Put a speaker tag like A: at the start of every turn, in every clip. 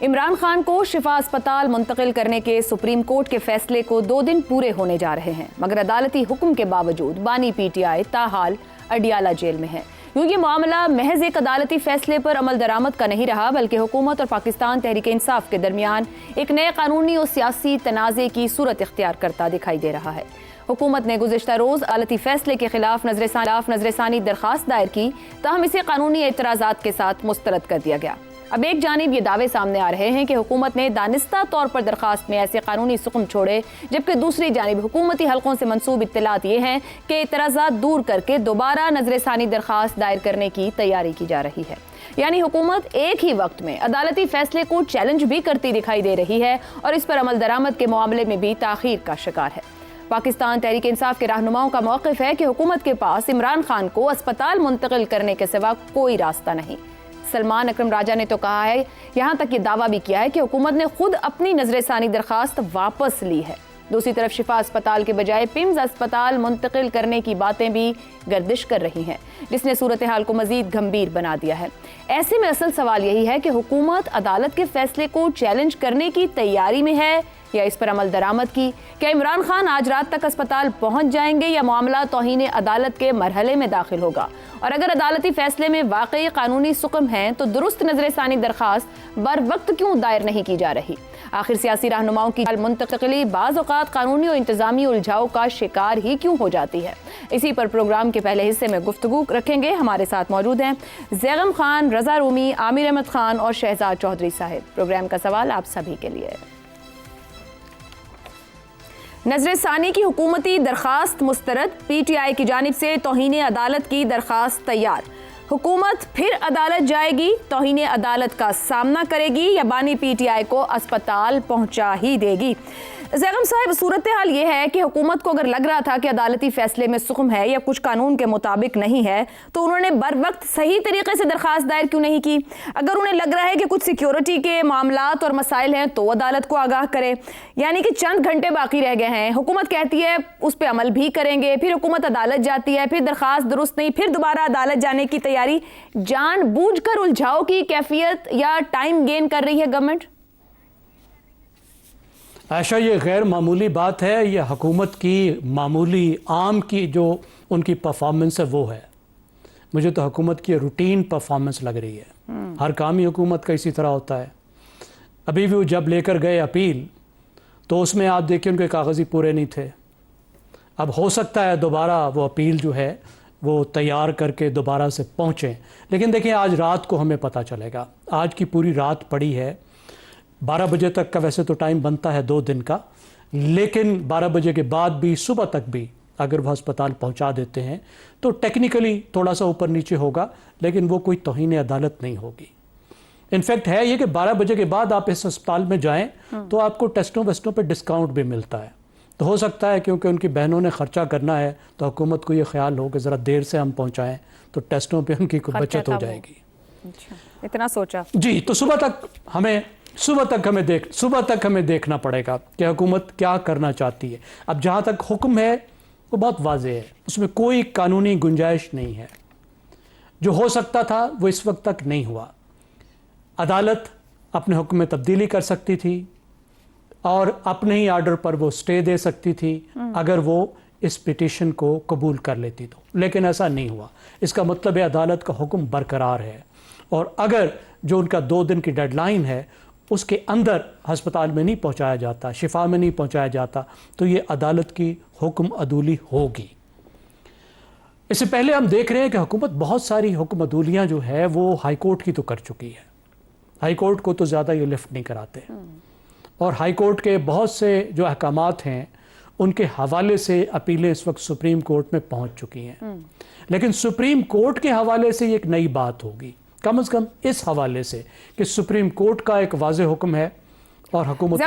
A: इमरान खान को शिफा अस्पताल मुंतकिल करने के सुप्रीम कोर्ट के फैसले को 2 दिन पूरे होने जा रहे हैं, मगर अदालती हुक्म के बावजूद बानी पीटीआई ताहाल अडियाला जेल में है। यूं ये मामला महज एक अदालती फैसले पर अमल दरामद का नहीं रहा, बल्कि हुकूमत और पाकिस्तान तहरीक इंसाफ के दरमियान एक नए कानूनी और सियासी तनाज़े की सूरत इख्तियार करता दिखाई दे रहा है। हुकूमत ने गुज़िश्ता रोज़ अदालती फैसले के खिलाफ नजरसानी दरखास्त दायर की, ताहम इसे कानूनी एतराज़ात के साथ मुस्तरद कर दिया गया। अब एक जानिब ये दावे सामने आ रहे हैं कि हुकूमत ने दानिस्ता तौर पर दरखास्त में ऐसे कानूनी सुकम छोड़े, जबकि दूसरी जानिब हुकूमती हलकों से मंसूब इत्तलात ये हैं कि एतराज़ात दूर करके दोबारा नजरसानी दरखास्त दायर करने की तैयारी की जा रही है। यानी हुकूमत एक ही वक्त में अदालती फैसले को चैलेंज भी करती दिखाई दे रही है और इस पर अमल दरामद के मामले में भी ताख़ीर का शिकार है। पाकिस्तान तहरीक इंसाफ के रहनुमाओं का मौक़िफ़ है कि हुकूमत के पास इमरान खान को अस्पताल मुंतकिल करने के सिवा कोई रास्ता नहीं। सलमान अकरम राजा ने तो कहा है, यहाँ तक ये दावा भी किया है कि हुकूमत ने खुद अपनी नजरसानी दरखास्त वापस ली है। दूसरी तरफ शिफा अस्पताल के बजाय पिम्स अस्पताल मुंतकिल करने की बातें भी गर्दिश कर रही हैं, जिसने सूरत हाल को मजीद गंभीर बना दिया है। ऐसे में असल सवाल यही है कि हुकूमत अदालत के फैसले को चैलेंज करने की तैयारी में है या इस पर अमल दरामद की। क्या इमरान खान आज रात तक अस्पताल पहुंच जाएंगे या मामला तौहीन अदालत के मरहले में दाखिल होगा? और अगर अदालती फैसले में वाकई कानूनी सुकम हैं तो दुरुस्त नजरसानी दरखास्त बर वक्त क्यों दायर नहीं की जा रही? आखिर सियासी रहनुमाओं की मुंतकिली बाज़ औक़ात कानूनी और इंतजामी उलझाव का शिकार ही क्यों हो जाती है? इसी पर प्रोग्राम के पहले हिस्से में गुफ्तगू रखेंगे। हमारे साथ मौजूद हैं ज़ैगम खान, रज़ा रूमी, आमिर अहमद खान और शहजाद चौधरी साहिब। प्रोग्राम का सवाल आप सभी के लिए। नजरसानी की हुकूमती दरखास्त मुस्तरद, पीटीआई की जानिब से तौहीन अदालत की दरखास्त तैयार। हुकूमत फिर अदालत जाएगी, तौहीन अदालत का सामना करेगी या बानी पीटीआई को अस्पताल पहुंचा ही देगी? ज़ैगम साहब, सूरत हाल ये है कि हुकूमत को अगर लग रहा था कि अदालती फैसले में सुकम है या कुछ कानून के मुताबिक नहीं है, तो उन्होंने बर वक्त सही तरीके से दरखास्त दायर क्यों नहीं की? अगर उन्हें लग रहा है कि कुछ सिक्योरिटी के मामलात और मसाइल हैं तो अदालत को आगाह करे। यानी कि चंद घंटे बाकी रह गए हैं, हुकूमत कहती है उस पर अमल भी करेंगे, फिर हुकूमत अदालत जाती है, फिर दरखास्त दुरुस्त नहीं, फिर दोबारा अदालत जाने की तैयारी। जानबूझकर उलझाव की कैफियत या टाइम गेन कर रही है गवर्नमेंट?
B: आयशा, ये गैर मामूली बात है। ये हुकूमत की मामूली आम की जो उनकी परफॉर्मेंस है वो है। मुझे तो हुकूमत की रूटीन परफॉर्मेंस लग रही है। हर काम ही हुकूमत का इसी तरह होता है। अभी भी वो जब लेकर गए अपील, तो उसमें आप देखिए उनके कागज़ ही पूरे नहीं थे। अब हो सकता है दोबारा वो अपील जो है वो तैयार करके दोबारा से पहुँचें, लेकिन देखिए आज रात को हमें पता चलेगा। आज की पूरी रात पड़ी है। 12 बजे तक का वैसे तो टाइम बनता है 2 दिन का, लेकिन 12 बजे के बाद भी सुबह तक भी अगर वह अस्पताल पहुंचा देते हैं तो टेक्निकली थोड़ा सा ऊपर नीचे होगा, लेकिन वो कोई तौहीन अदालत नहीं होगी। इनफैक्ट है ये कि 12 बजे के बाद आप इस अस्पताल में जाएं तो आपको टेस्टों वेस्टों पे डिस्काउंट भी मिलता है। तो हो सकता है क्योंकि उनकी बहनों ने खर्चा करना है तो हुकूमत को ये ख्याल हो कि ज़रा देर से हम पहुँचाएँ तो टेस्टों पर उनकी बचत हो जाएगी।
A: अच्छा, इतना सोचा जी।
B: तो सुबह तक हमें देखना पड़ेगा कि हुकूमत क्या करना चाहती है। अब जहाँ तक हुक्म है वो बहुत वाज़ेह है, उसमें कोई कानूनी गुंजाइश नहीं है। जो हो सकता था वो इस वक्त तक नहीं हुआ। अदालत अपने हुक्म में तब्दीली कर सकती थी और अपने ही आर्डर पर वो स्टे दे सकती थी अगर वो इस पिटीशन को कबूल कर लेती तो, लेकिन ऐसा नहीं हुआ। इसका मतलब है अदालत का हुक्म बरकरार है और अगर जो उनका 2 दिन की डेडलाइन है उसके अंदर अस्पताल में नहीं पहुंचाया जाता, शिफा में नहीं पहुंचाया जाता, तो ये अदालत की हुक्म अदूली होगी। इससे पहले हम देख रहे हैं कि हुकूमत बहुत सारी हुक्म अदूलियाँ जो है वो हाई कोर्ट की तो कर चुकी है। हाई कोर्ट को तो ज़्यादा ये लिफ्ट नहीं कराते और हाई कोर्ट के बहुत से जो अहकामात हैं उनके हवाले से अपीलें इस वक्त सुप्रीम कोर्ट में पहुँच चुकी हैं। लेकिन सुप्रीम कोर्ट के हवाले से ये एक नई बात होगी, कम से कम इस हवाले से कि सुप्रीम कोर्ट का एक वाज़ेह हुक्म है और हुकूमत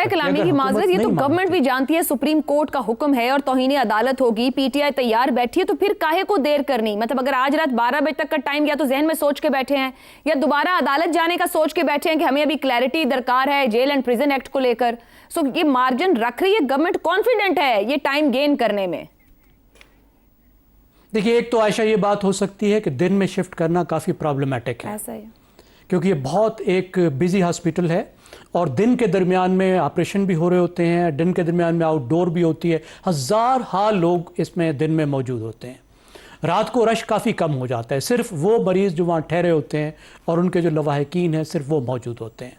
A: कलामी की माजरत, ये तो गवर्नमेंट भी जानती है सुप्रीम कोर्ट का हुक्म है और तौहीन अदालत होगी, पीटीआई तैयार बैठी है, तो फिर काहे को देर करनी? मतलब अगर आज रात 12 बजे तक का टाइम या तो जहन में सोच के बैठे हैं या दोबारा अदालत जाने का सोच के बैठे हैं कि हमें अभी क्लैरिटी दरकार है जेल एंड प्रिजन एक्ट को लेकर, सो ये मार्जिन रख रही है गवर्नमेंट, कॉन्फिडेंट है ये टाइम गेन करने में?
B: देखिए, एक तो आयशा ये बात हो सकती है कि दिन में शिफ्ट करना काफ़ी प्रॉब्लमेटिक है,
A: ऐसा है
B: क्योंकि ये बहुत एक बिजी हॉस्पिटल है और दिन के दरमियान में ऑपरेशन भी हो रहे होते हैं, दिन के दरमियान में आउटडोर भी होती है, हज़ार लोग इसमें दिन में मौजूद होते हैं। रात को रश काफ़ी कम हो जाता है, सिर्फ वो मरीज़ जो वहाँ ठहरे होते हैं और उनके जो लवाहिकीन हैं सिर्फ वो मौजूद होते हैं।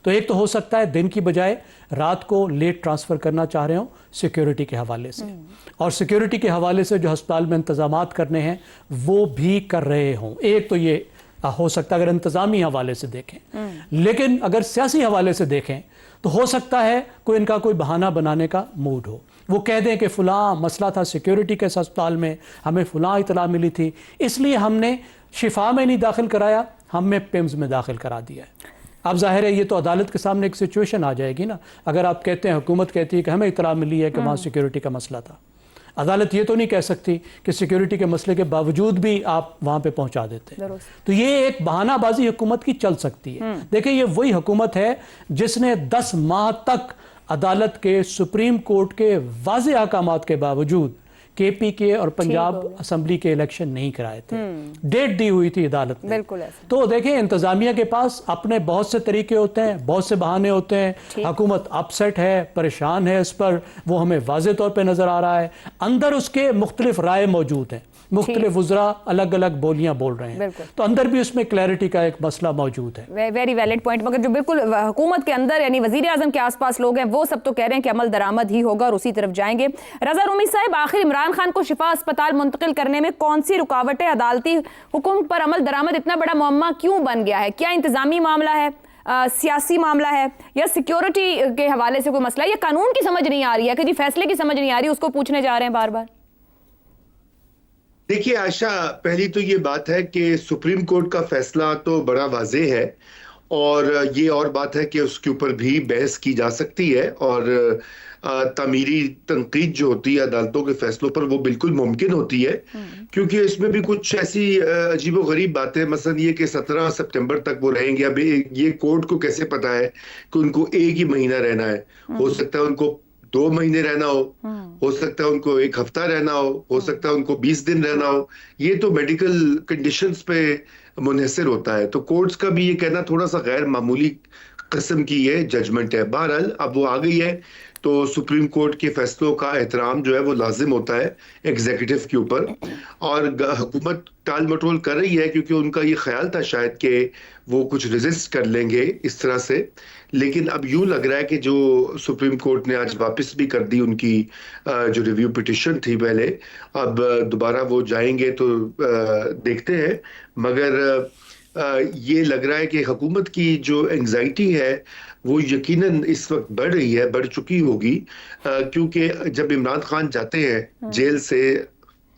B: तो एक तो हो सकता है दिन की बजाय रात को लेट ट्रांसफ़र करना चाह रहे हो सिक्योरिटी के हवाले से, और सिक्योरिटी के हवाले से जो अस्पताल में इंतज़ामात करने हैं वो भी कर रहे हों। एक तो ये हो सकता है अगर इंतज़ामी हवाले से देखें, लेकिन अगर सियासी हवाले से देखें तो हो सकता है कोई इनका कोई बहाना बनाने का मूड हो। वो कह दें कि फ़लाँ मसला था सिक्योरिटी के अस्पताल में, हमें फ़लाँ इतला मिली थी, इसलिए हमने शिफा में नहीं दाखिल कराया, हमने पिम्स में दाखिल करा दिया है। अब जाहिर है ये तो अदालत के सामने एक सिचुएशन आ जाएगी ना, अगर आप कहते हैं, हुकूमत कहती है कि हमें इतला मिली है कि वहाँ सिक्योरिटी का मसला था, अदालत ये तो नहीं कह सकती कि सिक्योरिटी के मसले के बावजूद भी आप वहाँ पे पहुँचा देते हैं। तो ये एक बहानाबाजी हुकूमत की चल सकती है। देखिए ये वही हुकूमत है जिसने 10 माह तक अदालत के, सुप्रीम कोर्ट के वाज़े अहकामात के बावजूद KPK और पंजाब असम्बली के इलेक्शन नहीं कराए थे। डेट दी हुई थी अदालत ने।
A: बिल्कुल ऐसे।
B: तो देखें इंतजामिया के पास अपने बहुत से तरीके होते हैं, बहुत से बहाने होते हैं। हुकूमत अपसेट है, परेशान है इस पर, वो हमें वाज़े तौर पे नजर आ रहा है। अंदर उसके मुख्तलिफ राय मौजूद हैं, मुख्तलिफ वज़रा अलग अलग बोलियां बोल रहे हैं, तो अंदर भी उसमें क्लैरिटी का एक मसला मौजूद है।
A: Very valid point. मगर जो बिल्कुल हुकूमत के अंदर यानी वजीर आजम के आसपास लोग हैं वो सब तो कह रहे हैं कि अमल दरामद ही होगा और उसी तरफ जाएंगे। रजा रूमी साहब, आखिर इमरान खान को शिफा अस्पताल मुंतकिल करने में कौन सी रुकावटें, अदालती हुक्म पर अमल दरामद इतना बड़ा मुअम्मा क्यों बन गया है? क्या इंतजामी मामला है, सियासी मामला है, या सिक्योरिटी के हवाले से कोई मसला है, या कानून की समझ नहीं आ रही है कि जी फैसले की समझ नहीं आ रही, उसको पूछने जा रहे हैं बार बार?
C: देखिए आशा, पहली तो ये बात है कि सुप्रीम कोर्ट का फैसला तो बड़ा वाज़ेह है, और ये और बात है कि उसके ऊपर भी बहस की जा सकती है, और तामीरी तनकीद जो होती है अदालतों के फैसलों पर वो बिल्कुल मुमकिन होती है, क्योंकि इसमें भी कुछ ऐसी अजीबो गरीब बातें, मसलन ये कि 17 सितंबर तक वो रहेंगे। अब ये कोर्ट को कैसे पता है कि उनको एक ही महीना रहना है? हो सकता है उनको 2 महीने रहना हो सकता है उनको 1 हफ्ता रहना हो सकता है उनको 20 दिन रहना हो। ये तो मेडिकल कंडीशंस पे मुनहसर होता है। तो कोर्ट्स का भी ये कहना थोड़ा सा गैर मामूली किस्म की ये जजमेंट है। बहरहाल अब वो आ गई है, तो सुप्रीम कोर्ट के फैसलों का एहतराम जो है वो लाजिम होता है एग्जीक्यूटिव के ऊपर, और हुकूमत टाल मटोल कर रही है क्योंकि उनका ये ख्याल था शायद कि वो कुछ रेजिस्ट कर लेंगे इस तरह से। लेकिन अब यूं लग रहा है कि जो सुप्रीम कोर्ट ने आज वापस भी कर दी उनकी जो रिव्यू पिटिशन थी पहले, अब दोबारा वो जाएंगे तो देखते हैं। मगर ये लग रहा है कि हुकूमत की जो एंजाइटी है वो यकीनन इस वक्त बढ़ रही है, बढ़ चुकी होगी, क्योंकि जब इमरान खान जाते हैं जेल से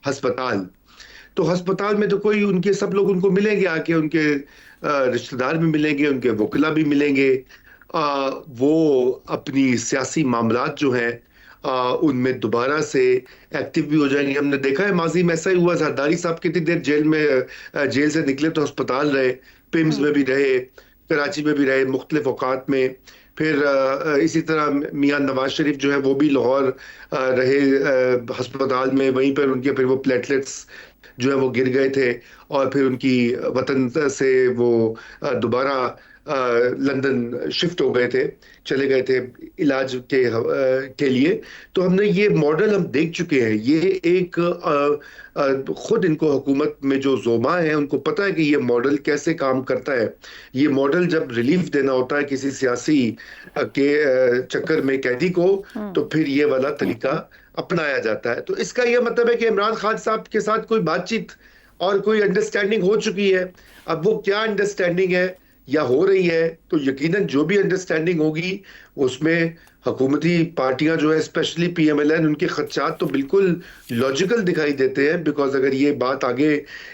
C: अस्पताल, तो अस्पताल में तो कोई उनके सब लोग उनको मिलेंगे आके, उनके रिश्तेदार भी मिलेंगे, उनके वकीला भी मिलेंगे। वो अपनी सियासी मामलात जो हैं उनमें दोबारा से एक्टिव भी हो जाएंगे। हमने देखा है माजी में ऐसा ही हुआ। जरदारी साहब कितनी देर जेल से निकले तो अस्पताल रहे, पिम्स में भी रहे, कराची में भी रहे, मुख्तलिफ औकात में। फिर इसी तरह मियां नवाज शरीफ जो है वो भी लाहौर रहे अस्पताल में, वहीं पर उनके फिर वो प्लेटलेट्स जो है वो गिर गए थे, और फिर उनकी वतन से वो दोबारा लंदन शिफ्ट हो गए थे, चले गए थे इलाज के लिए। तो हमने ये मॉडल हम देख चुके हैं। ये एक खुद इनको हुकूमत में जो जोमा है उनको पता है कि ये मॉडल कैसे काम करता है। ये मॉडल जब रिलीफ देना होता है किसी सियासी के चक्कर में कैदी को, तो फिर ये वाला तरीका अपनाया जाता है। तो इसका यह मतलब है कि इमरान खान साहब के साथ कोई बातचीत और कोई अंडरस्टैंडिंग हो चुकी है। अब वो क्या अंडरस्टैंडिंग है या हो रही है, तो यकीनन जो भी अंडरस्टैंडिंग होगी उसमें हुकूमती पार्टियां जो है, स्पेशली PMLN, उनके खदशात तो बिल्कुल लॉजिकल दिखाई देते हैं। बिकॉज अगर ये बात आगे,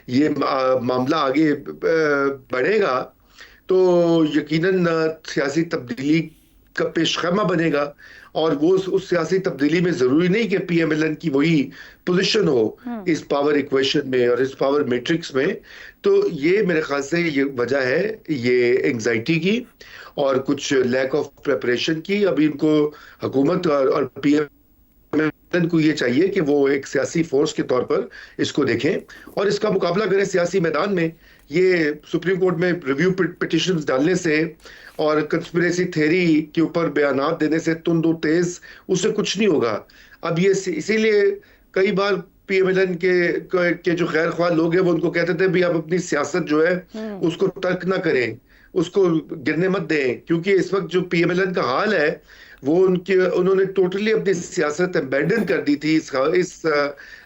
C: ये मामला आगे बढ़ेगा तो यकीनन सियासी तब्दीली का पेशखमा बनेगा, और वो उस सियासी तब्दीली में जरूरी नहीं कि PMLN की वही पोजीशन हो इस पावर इक्वेशन में और इस पावर मैट्रिक्स में। तो ये मेरे ख्याल से ये वजह है, ये एंजाइटी की और कुछ लैक ऑफ प्रिपरेशन की। अभी इनको हुकूमत और PMLN को ये चाहिए कि वो एक सियासी फोर्स के तौर पर इसको देखें और इसका मुकाबला करें सियासी मैदान में, ये सुप्रीम कोर्ट में रिव्यू पिटिशंस डालने से और कंस्पिरेसी थ्योरी के ऊपर बयानात देने से तुम दो तेज, उससे कुछ नहीं होगा। अब ये इसीलिए कई बार पीएमएलएन के जो खैर ख्वाह लोग हैं वो उनको कहते थे भी आप अपनी सियासत जो है उसको तर्क ना करें, उसको गिरने मत दें, क्योंकि इस वक्त जो पीएमएलएन का हाल है वो उन्होंने टोटली अपनी सियासत एम्बेडन कर दी थी इस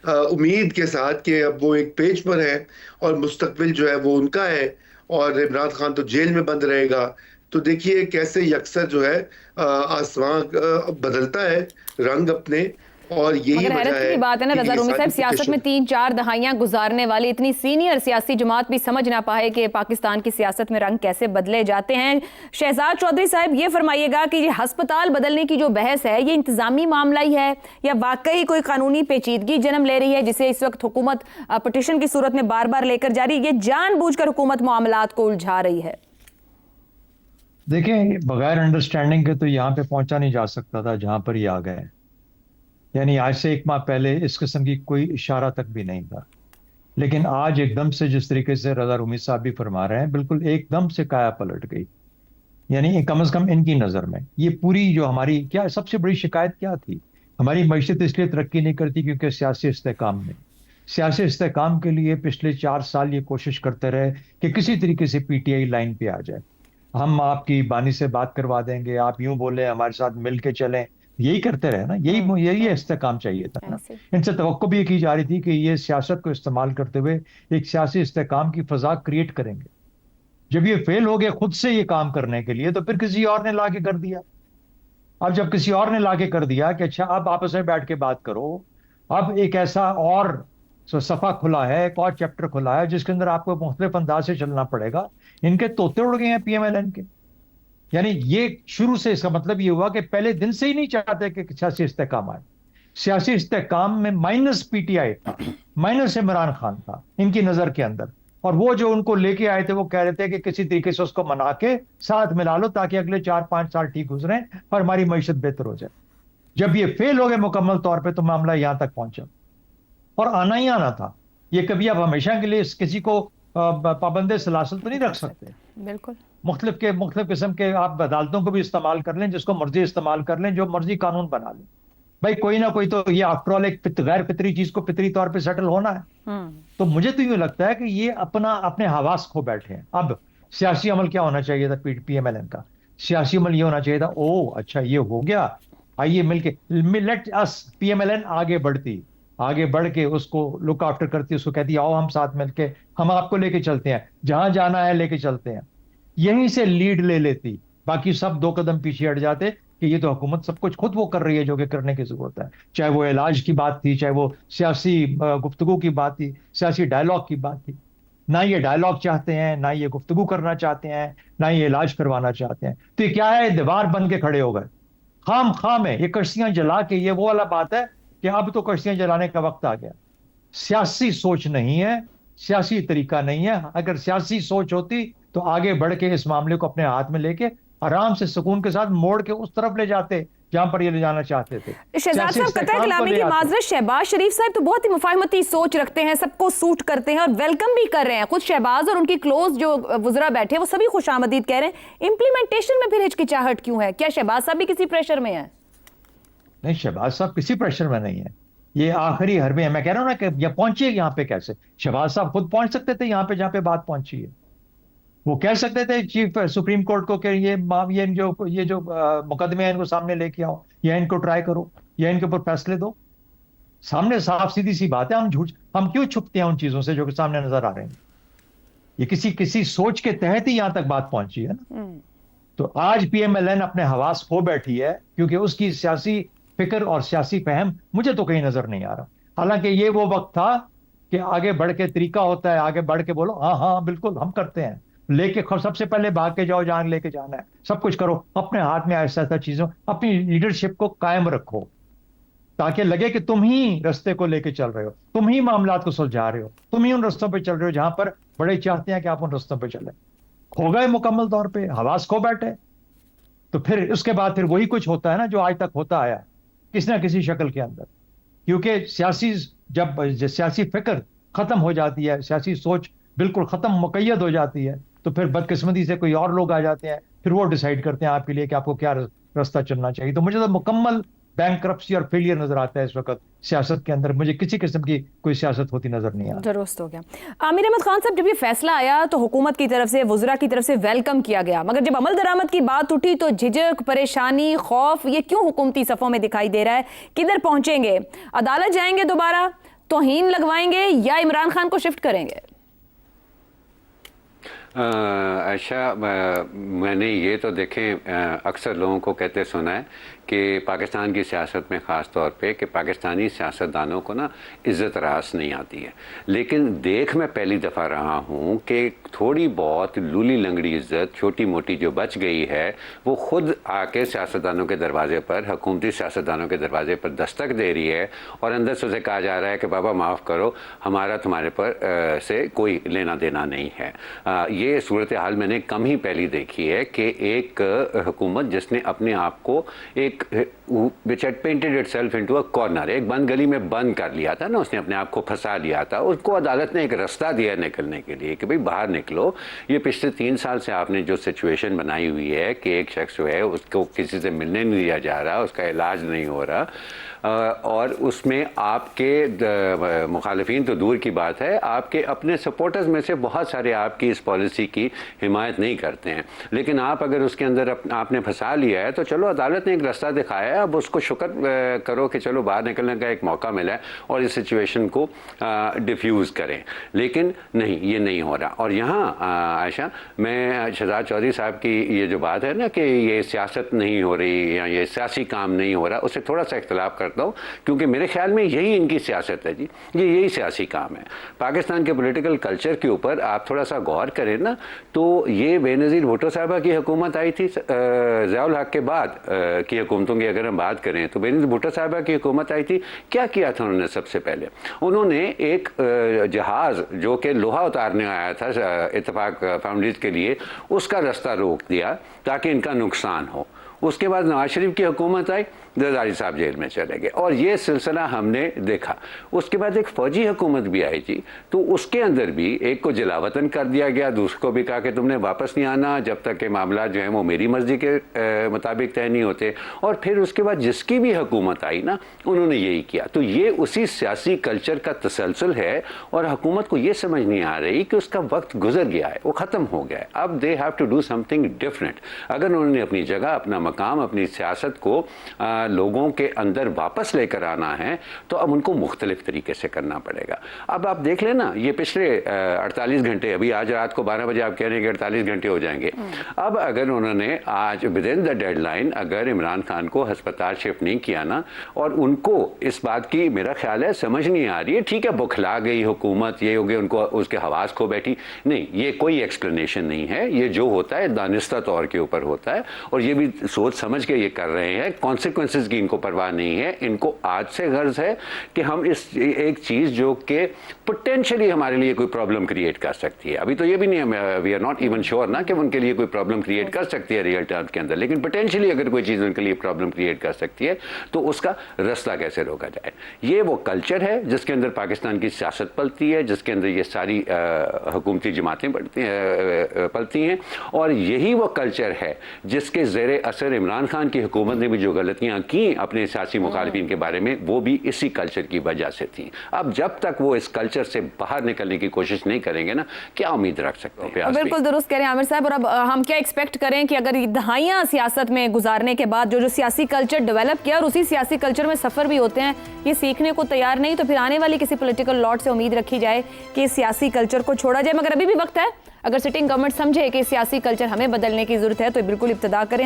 C: उम्मीद के साथ कि अब वो एक पेज पर है और मुस्तकबिल जो है वो उनका है और इमरान खान तो जेल में बंद रहेगा। तो देखिए कैसे यकसर जो है आसमां बदलता है रंग अपने, और यही
A: मगर
C: वजह
A: हैरत की
C: है
A: बात है ना
C: कि
A: रजा
C: ये
A: रूमी साहब,
C: सारी
A: सियासत में
C: पिटिशन
A: 3-4 दहाइयां गुजारने वाली इतनी सीनियर सियासी जमात भी समझ ना पाए कि पाकिस्तान की सियासत में रंग कैसे बदले जाते हैं। शहजाद चौधरी साहब, ये फरमाइएगा कि ये अस्पताल बदलने की जो बहस है ये इंतजामी मामला ही है या वाकई कोई कानूनी पेचीदगी जन्म ले रही है, जिसे इस वक्त हुकूमत पिटिशन की सूरत में बार बार लेकर जा रही है? ये जानबूझकर हुकूमत मामलात को उलझा रही है?
D: देखें, बगैर अंडरस्टैंडिंग के तो यहाँ पे पहुंचा नहीं जा सकता था जहां पर ये आ गए। यानी आज से 1 माह पहले इस किस्म की कोई इशारा तक भी नहीं था, लेकिन आज एकदम से जिस तरीके से रजा रूमी साहब भी फरमा रहे हैं, बिल्कुल एकदम से काया पलट गई। यानी कम से कम इनकी नजर में ये पूरी जो हमारी क्या सबसे बड़ी शिकायत क्या थी, हमारी मईशत इसलिए तरक्की नहीं करती क्योंकि सियासी इस्तेहकाम नहीं। सियासी इस्तेहकाम के लिए पिछले 4 साल ये कोशिश करते रहे कि किसी तरीके से पीटीआई लाइन पे आ जाए, हम आपकी बानी से बात करवा देंगे, आप यूं बोले हमारे साथ मिल के चलें, यही करते रहे ना। यही इस्तेहकाम चाहिए था ना। इनसे तवक्को भी की जा रही थी कि ये सियासत को इस्तेमाल करते हुए एक सियासी इस्तेहकाम की फजा क्रिएट करेंगे। जब ये फेल हो गए खुद से ये काम करने के लिए, तो फिर किसी और ने लाके कर दिया। अब जब किसी और ने लाके कर दिया कि अच्छा अब आपस में बैठ के बात करो, अब एक ऐसा और सफा खुला है, एक और चैप्टर खुला है जिसके अंदर आपको मुख्तलिफ अंदाज से चलना पड़ेगा। इनके तोते उड़ गए हैं पीएमएलएन के। यानी ये शुरू से इसका मतलब ये हुआ कि पहले दिन से ही नहीं चाहते कि सियासी इस्तेहकाम आए। सियासी इस्तेहकाम में माइनस पीटीआई था, माइनस इमरान खान था इनकी नजर के अंदर, और वो जो उनको लेके आए थे वो कह रहे थे कि किसी तरीके से उसको मना के साथ मिला लो ताकि अगले 4-5 साल ठीक गुजरे और हमारी मईशत बेहतर हो जाए। जब ये फेल हो गए मुकम्मल तौर पर, तो मामला यहां तक पहुंचा और आना ही आना था। ये कभी आप हमेशा के लिए किसी को पाबंदे सलासल तो नहीं रख सकते।
A: बिल्कुल
D: मुख्तलिफ किस्म के आप अदालतों को भी इस्तेमाल कर लें, जिसको मर्जी इस्तेमाल कर लें, जो मर्जी कानून बना लें। भाई कोई ना कोई तो ये आफ्टर ऑल एक गैर फितरी चीज को फितरी तौर पे सेटल होना है। तो मुझे तो यूं लगता है कि ये अपने हवास खो बैठे हैं। अब सियासी अमल क्या होना चाहिए था पीएमएलएन का? सियासी अमल ये होना चाहिए था, ओ अच्छा ये हो गया, आइए मिलके लेट अस पीएमएलएन आगे बढ़ के उसको लुक आफ्टर करती, उसको कहती आओ हम साथ मिलके हम आपको लेके चलते हैं, जहां जाना है लेके चलते हैं। यहीं से लीड ले लेती, बाकी सब 2 कदम पीछे हट जाते कि ये तो हुकूमत सब कुछ खुद वो कर रही है जो कि करने की जरूरत है। चाहे वो इलाज की बात थी, चाहे वो सियासी गुफ्तगू की बात थी, सियासी डायलॉग की बात थी। ना ये डायलॉग चाहते हैं, ना ये गुफ्तगू करना चाहते हैं, ना ये इलाज करवाना चाहते हैं। तो ये क्या है, दीवार बन के खड़े हो गए खाम है। ये कश्तियां जला के, ये वो वाला बात है कि अब तो कश्तियां जलाने का वक्त आ गया। सियासी सोच नहीं है, सियासी तरीका नहीं है। अगर सियासी सोच होती तो आगे बढ़ के इस मामले को अपने हाथ में लेके आराम से सुकून के साथ मोड़ के उस तरफ ले जाते जहां पर ये ले जाना चाहते थे।
A: शहजाद साहब, कतई कलामी की माजरत, शहबाज शरीफ साहब तो बहुत ही मुफाहमती सोच रखते हैं, सबको सूट करते हैं और वेलकम भी कर रहे हैं। खुद शहबाज और उनकी क्लोज जो वुजरा बैठे वो सभी खुशामदीद कह रहे हैं। इंप्लीमेंटेशन में फिर हिचकिचाहट क्यों है? क्या शहबाज साहब भी किसी प्रेशर में है?
D: नहीं, शहबाज साहब किसी प्रेशर में नहीं है। ये आखिरी हरबे है। मैं कह रहा हूं ना कि ये पहुंचे यहाँ पे कैसे? शहबाज साहब खुद पहुंच सकते थे यहाँ पे जहां पे बात पहुंची है। वो कह सकते थे चीफ सुप्रीम कोर्ट को कि ये जो मुकदमे हैं इनको सामने लेके आओ, या इनको ट्राई करो, या इनके ऊपर फैसले दो। सामने साफ सीधी सी बात है। हम क्यों छुपते हैं उन चीजों से जो कि सामने नजर आ रहे हैं? ये किसी सोच के तहत ही यहां तक बात पहुंची है ना। तो आज पीएमएलएन अपने हवास खो बैठी है क्योंकि उसकी सियासी फिक्र और सियासी फहम मुझे तो कहीं नजर नहीं आ रहा। हालांकि ये वो वक्त था कि आगे बढ़ के तरीका होता है, आगे बढ़ के बोलो हाँ बिल्कुल हम करते हैं, लेके सबसे पहले भाग के जाओ जहां लेके जाना है, सब कुछ करो अपने हाथ में। ऐसा चीजों, अपनी लीडरशिप को कायम रखो ताकि लगे कि तुम ही रास्ते को लेके चल रहे हो, तुम ही मामलात को सुलझा रहे हो, तुम ही उन रास्तों पे चल रहे हो जहां पर बड़े चाहते हैं कि आप उन रास्तों पे चले। खो गए मुकम्मल तौर पे, हवास खो बैठे। तो फिर उसके बाद फिर वही कुछ होता है ना जो आज तक होता आया किसी ना किसी शक्ल के अंदर। क्योंकि जब सियासी फिक्र खत्म हो जाती है, सियासी सोच बिल्कुल खत्म मुकैयद हो जाती है, तो फिर बदकिस्मती से कोई और लोग आ जाते हैं, फिर वो डिसाइड करते हैं आपके लिए कि आपको क्या रास्ता चलना चाहिए। तो मुझे तो मुकम्मल बैंकरप्सी और फेलियर नजर आता है इस वक्त सियासत के अंदर। मुझे किसी किस्म की कोई सियासत होती नजर नहीं आ रही।
A: दुरुस्त हो गया। आमिर अहमद खान साहब, जब ये फैसला आया तो हुकूमत की तरफ से, वुज़रा की तरफ से वेलकम किया गया, मगर जब अमल दरामद की बात उठी तो झिझक, परेशानी, खौफ, ये क्यों हुकूमती सफ़ों में दिखाई दे रहा है? किधर पहुंचेंगे? अदालत जाएंगे दोबारा, तौहीन लगवाएंगे, या इमरान खान को शिफ्ट करेंगे?
E: अच्छा, मैंने ये तो देखें अक्सर लोगों को कहते सुना है कि पाकिस्तान की सियासत में ख़ास तौर पे कि पाकिस्तानी सियासतदानों को ना इज़्ज़त रास नहीं आती है। लेकिन देख मैं पहली दफ़ा रहा हूँ कि थोड़ी बहुत लूली लंगड़ी इज़्ज़त छोटी मोटी जो बच गई है वो ख़ुद आके सियासतदानों के दरवाज़े पर, हुकूमती सियासतदानों के दरवाज़े पर दस्तक दे रही है और अंदर से उसे कहा जा रहा है कि बाबा माफ़ करो, हमारा तुम्हारे पर से कोई लेना देना नहीं है। ये सूरत हाल मैंने कम ही पहली देखी है कि एक हुकूमत जिसने अपने आप को एक which had painted itself into a corner, एक बंद गली में बंद कर लिया था ना, उसने अपने आप को फंसा लिया था। उसको अदालत ने एक रास्ता दिया निकलने के लिए कि भाई बाहर निकलो। ये पिछले 3 साल से आपने जो सिचुएशन बनाई हुई है कि एक शख्स जो है उसको किसी से मिलने नहीं दिया जा रहा, उसका इलाज नहीं हो रहा, और उसमें आपके मुखालिफिन तो दूर की बात है, आपके अपने सपोर्टर्स में से बहुत सारे आपकी इस पॉलिसी की हिमायत नहीं करते हैं। लेकिन आप अगर उसके अंदर आपने फंसा लिया है तो चलो अदालत ने एक रास्ता दिखाया है, अब उसको शुक्र करो कि चलो बाहर निकलने का एक मौका मिला है और इस सिचुएशन को डिफ्यूज़ करें। लेकिन नहीं, ये नहीं हो रहा। और यहाँ आयशा, मैं शहजाद चौधरी साहब की ये जो बात है ना कि ये सियासत नहीं हो रही या ये सियासी काम नहीं हो रहा, उससे थोड़ा सा इख्तलाफ करता हूँ, क्योंकि मेरे ख्याल में यही इनकी सियासत है जी, ये यही सियासी काम है। पाकिस्तान के पॉलिटिकल कल्चर के ऊपर आप थोड़ा सा गौर करें ना, तो ये बेनज़ीर भुट्टो साहबा की हुकूमत आई थी ज़ियाउल हक के बाद की हुकूमतों की अगर हम बात करें तो बेनज़ीर भुट्टो साहबा की हुकूमत आई थी। क्या किया था उन्होंने? सबसे पहले उन्होंने एक जहाज़ जो कि लोहा उतारने आया था इत्तेफाक फाउंड्रीज के लिए, उसका रास्ता रोक दिया ताकि इनका नुकसान हो। उसके बाद नवाज शरीफ की हुकूमत आई, जरदारी साहब जेल में चले गए और ये सिलसिला हमने देखा। उसके बाद एक फ़ौजी हुकूमत भी आई थी, तो उसके अंदर भी एक को जलावतन कर दिया गया, दूसरे को भी कहा कि तुमने वापस नहीं आना जब तक के मामला जो है वो मेरी मर्जी के मुताबिक तय नहीं होते। और फिर उसके बाद जिसकी भी हुकूमत आई ना, उन्होंने यही किया। तो ये उसी सियासी कल्चर का तसलसल है और हुकूमत को ये समझ नहीं आ रही कि उसका वक्त गुजर गया है, वो ख़त्म हो गया है। अब they have to do something different. अगर उन्होंने अपनी जगह, अपना मकाम, अपनी सियासत को लोगों के अंदर वापस लेकर आना है तो अब उनको मुख्तलिफ तरीके से करना पड़ेगा। अब आप देख लेना, ये पिछले 48 घंटे, अभी आज रात को 12 बजे आप कह रहे हैं कि 48 घंटे हो जाएंगे। अब अगर उन्होंने आज विद इन द डेडलाइन अगर इमरान खान को अस्पताल शिफ्ट नहीं किया ना, और उनको इस बात की मेरा ख्याल है समझ नहीं आ रही है, ठीक है बुखला गई हुकूमत, ये हो गया, उनको उसके हवास खो बैठी, नहीं, ये कोई एक्सप्लेनेशन नहीं है। ये जो होता है दानिस्ता तौर के ऊपर होता है और ये भी सोच समझ के ये कर रहे हैं। कॉन्सिक्वेंसेस की इनको परवाह नहीं है। इनको आज से गर्ज है कि हम इस एक चीज जो कि पोटेंशियली हमारे लिए कोई प्रॉब्लम क्रिएट कर सकती है, अभी तो ये भी नहीं है, we are not even sure ना कि उनके लिए कोई प्रॉब्लम क्रिएट कर सकती है रियल टर्म्स के अंदर, लेकिन पोटेंशियली अगर कोई चीज उनके लिए प्रॉब्लम क्रिएट कर सकती है तो उसका रास्ता कैसे रोका जाए। ये वो कल्चर है जिसके अंदर पाकिस्तान की सियासत पलती है, जिसके अंदर ये सारी हुकूमती जमातें पलती हैं, और यही वो कल्चर है जिसके ज़ेरे असर इमरान खान की हुकूमत ने भी जो गलतियां की अपने सियासी मुखालिफिन के बारे में, वो भी इसी कल्चर की वजह से थी। अब जब तक वो इस कल्चर से बाहर निकलने की कोशिश नहीं करेंगे ना, क्या उम्मीद रख सकते हैं?
A: बिल्कुल दुरुस्त कह रहे हैं आमिर साहब। और अब हम क्या एक्सपेक्ट करें कि अगर दहाइयां सियासत में गुजारने के बाद जो सियासी कल्चर डेवलप किया और उसी सियासी कल्चर में सफर भी होते हैं, ये सीखने को तैयार नहीं, तो फिर आने वाली किसी पॉलिटिकल लॉट से उम्मीद रखी जाए कि सियासी कल्चर को छोड़ा जाए। मगर अभी भी वक्त है, अगर सिटिंग गवर्नमेंट समझे कि सियासी कल्चर हमें बदलने की जरूरत है तो बिल्कुल इब्तिदा करें।